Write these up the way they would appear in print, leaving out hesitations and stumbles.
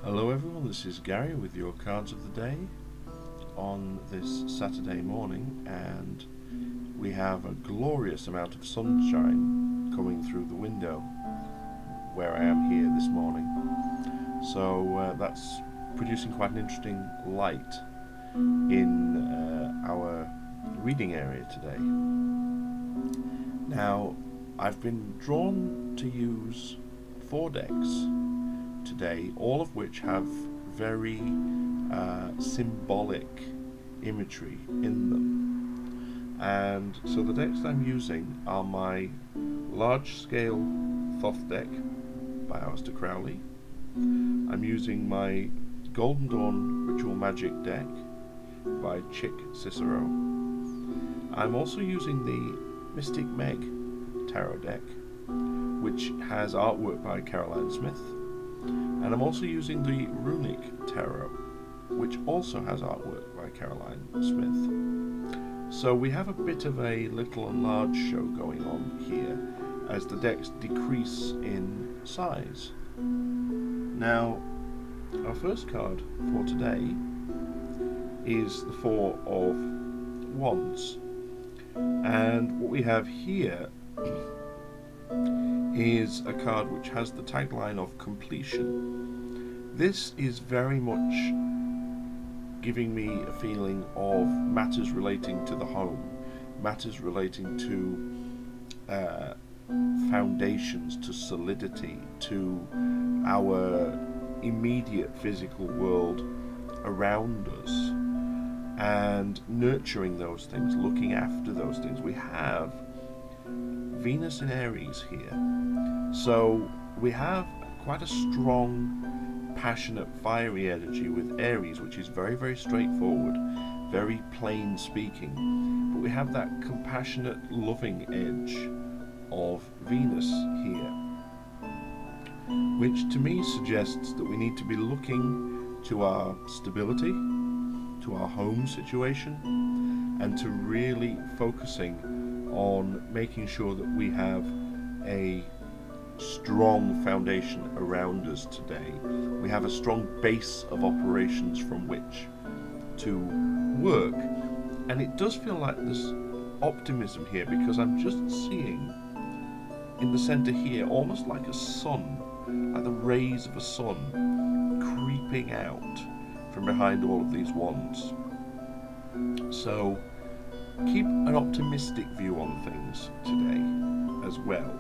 Hello everyone, this is Gary with your cards of the day on this Saturday morning, and we have a glorious amount of sunshine coming through the window where I am here this morning. So that's producing quite an interesting light in our reading area today. Now, I've been drawn to use 4 decks today, all of which have very symbolic imagery in them. And so the decks I'm using are my large scale Thoth deck by Aleister Crowley. I'm using my Golden Dawn Ritual Magic deck by Chick Cicero. I'm also using the Mystic Meg tarot deck, which has artwork by Caroline Smith. And I'm also using the Runic Tarot, which also has artwork by Caroline Smith. So we have a bit of a little and large show going on here as the decks decrease in size. Now, our first card for today is the 4 of Wands. And what we have here is a card which has the tagline of completion. This is very much giving me a feeling of matters relating to the home, matters relating to foundations, to solidity, to our immediate physical world around us, and nurturing those things, looking after those things. We have Venus in Aries here. So we have quite a strong, passionate, fiery energy with Aries, which is very, very straightforward, very plain speaking. But we have that compassionate, loving edge of Venus here, which to me suggests that we need to be looking to our stability, to our home situation, and to really focusing on making sure that we have a strong foundation around us today. We have a strong base of operations from which to work. And it does feel like there's optimism here, because I'm just seeing in the center here almost like a sun, like the rays of a sun creeping out from behind all of these wands. So keep an optimistic view on things today as well.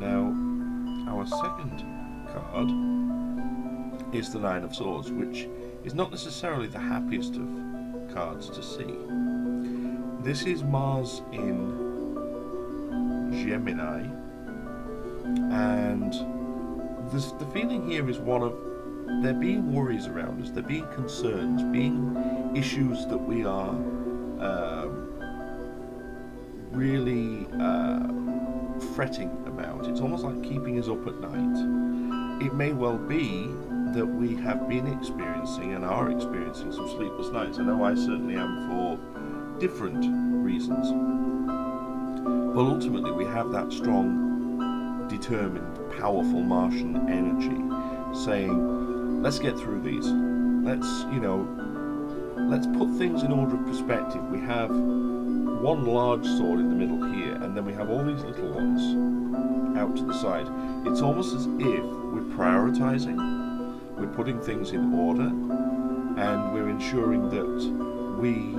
Now, our second card is the 9 of Swords, which is not necessarily the happiest of cards to see. This is Mars in Gemini, and the feeling here is one of there being worries around us, there being concerns, being issues that we are really fretting about. It's almost like keeping us up at night. It may well be that we have been experiencing and are experiencing some sleepless nights. I know I certainly am, for different reasons. But ultimately we have that strong, determined, powerful Martian energy saying, let's get through these. Let's put things in order of perspective. We have one large sword in the middle here, and then we have all these little ones out to the side. It's almost as if we're prioritizing, we're putting things in order, and we're ensuring that we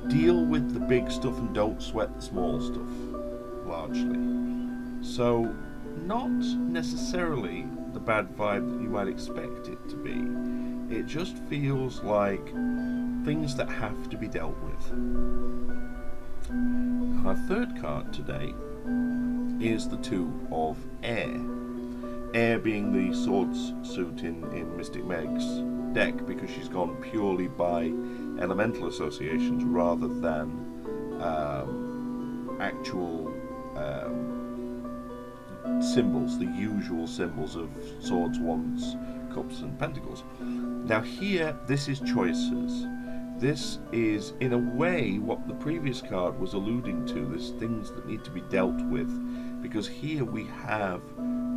deal with the big stuff and don't sweat the small stuff, largely. So, not necessarily the bad vibe that you might expect it to be. It just feels like things that have to be dealt with. Our third card today is the 2 of Air. Air being the swords suit in Mystic Meg's deck, because she's gone purely by elemental associations rather than actual symbols, the usual symbols of swords, wands, cups and pentacles. Now here, this is choices. This is, in a way, what the previous card was alluding to. There's things that need to be dealt with because here we have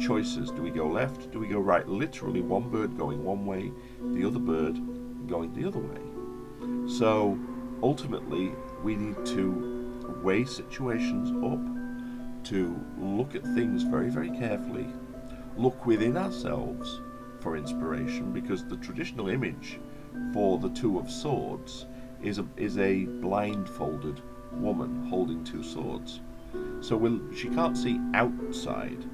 choices. Do we go left? Do we go right? Literally one bird going one way, the other bird going the other way. So ultimately we need to weigh situations up, to look at things very, very carefully, look within ourselves for inspiration, because the traditional image for the Two of Swords is a blindfolded woman holding two swords. So she can't see outside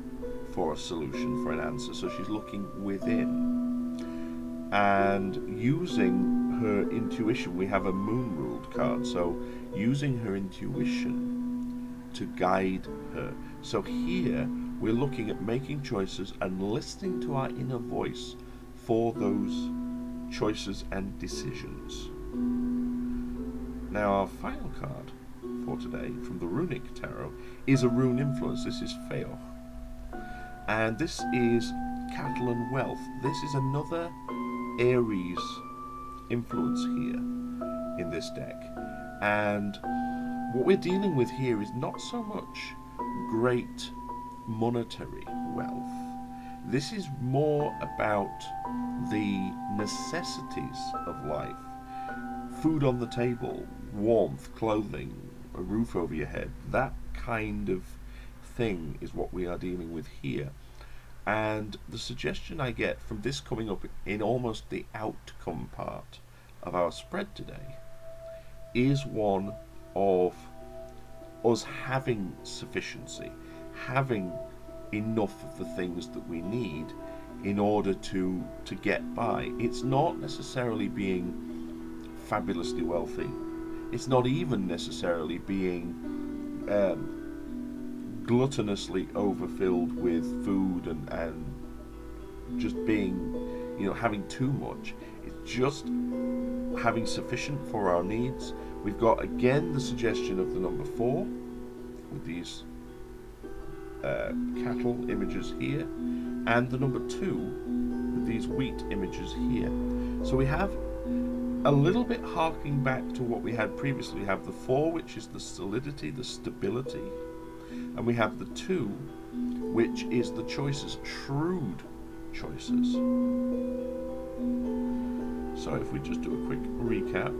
for a solution, for an answer, so she's looking within. And using her intuition, we have a moon ruled card, so using her intuition to guide her. So here we're looking at making choices and listening to our inner voice for those choices and decisions. Now our final card for today from the Runic Tarot is a rune influence. This is Feoh, and this is cattle and wealth. This is another Aries influence here in this deck, and what we're dealing with here is not so much great monetary wealth. This is more about the necessities of life. Food on the table, warmth, clothing, a roof over your head, that kind of thing is what we are dealing with here. And the suggestion I get from this coming up in almost the outcome part of our spread today is one of us having sufficiency, having enough of the things that we need in order to get by. It's not necessarily being fabulously wealthy. It's not even necessarily being gluttonously overfilled with food and just being, having too much. It's just having sufficient for our needs. We've got again the suggestion of the number 4 with these cattle images here, and the number 2 with these wheat images here. So we have a little bit harking back to what we had previously. We have the 4, which is the solidity, the stability, and we have the 2, which is the choices, shrewd choices. So if we just do a quick recap,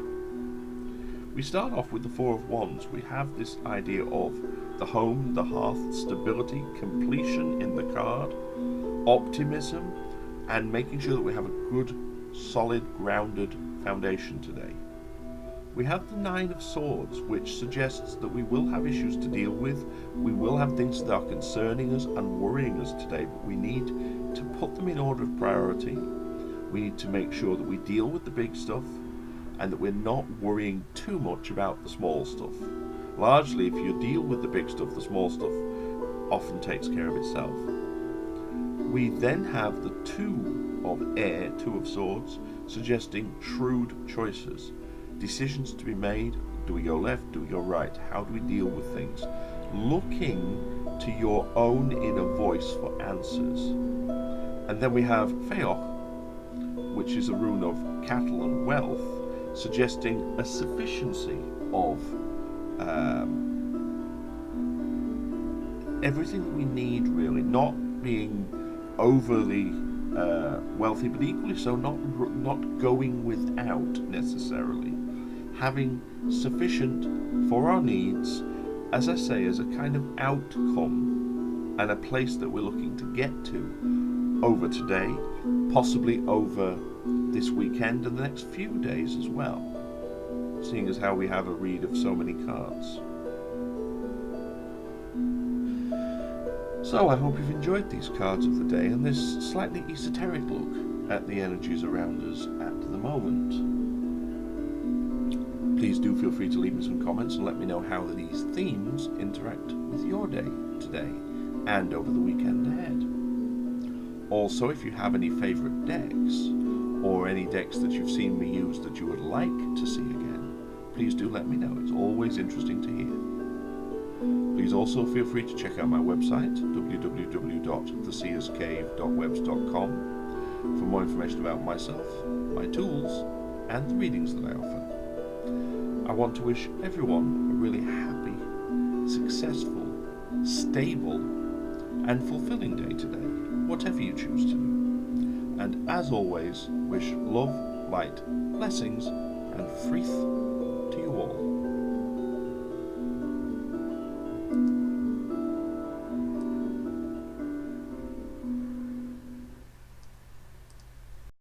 we start off with the 4 of Wands. We have this idea of the home, the hearth, stability, completion in the card, optimism, and making sure that we have a good, solid, grounded foundation today. We have the 9 of Swords, which suggests that we will have issues to deal with. We will have things that are concerning us and worrying us today, but we need to put them in order of priority. We need to make sure that we deal with the big stuff and that we're not worrying too much about the small stuff. Largely, if you deal with the big stuff, the small stuff often takes care of itself. We then have the 2 of Air, 2 of Swords, suggesting shrewd choices. Decisions to be made. Do we go left? Do we go right? How do we deal with things? Looking to your own inner voice for answers. And then we have Feoh, which is a rune of cattle and wealth, suggesting a sufficiency of everything that we need, really. Not being overly wealthy, but equally so not going without necessarily. Having sufficient for our needs, as I say, as a kind of outcome and a place that we're looking to get to over today, possibly over this weekend and the next few days as well, seeing as how we have a read of so many cards. So I hope you've enjoyed these cards of the day and this slightly esoteric look at the energies around us at the moment. Please do feel free to leave me some comments and let me know how these themes interact with your day today and over the weekend ahead. Also, if you have any favourite decks or any decks that you've seen me use that you would like to see again, please do let me know. It's always interesting to hear. Please also feel free to check out my website, www.theseerscave.webs.com, for more information about myself, my tools, and the readings that I offer. I want to wish everyone a really happy, successful, stable, and fulfilling day today, whatever you choose to do. And as always, wish love, light, blessings, and frith to you all.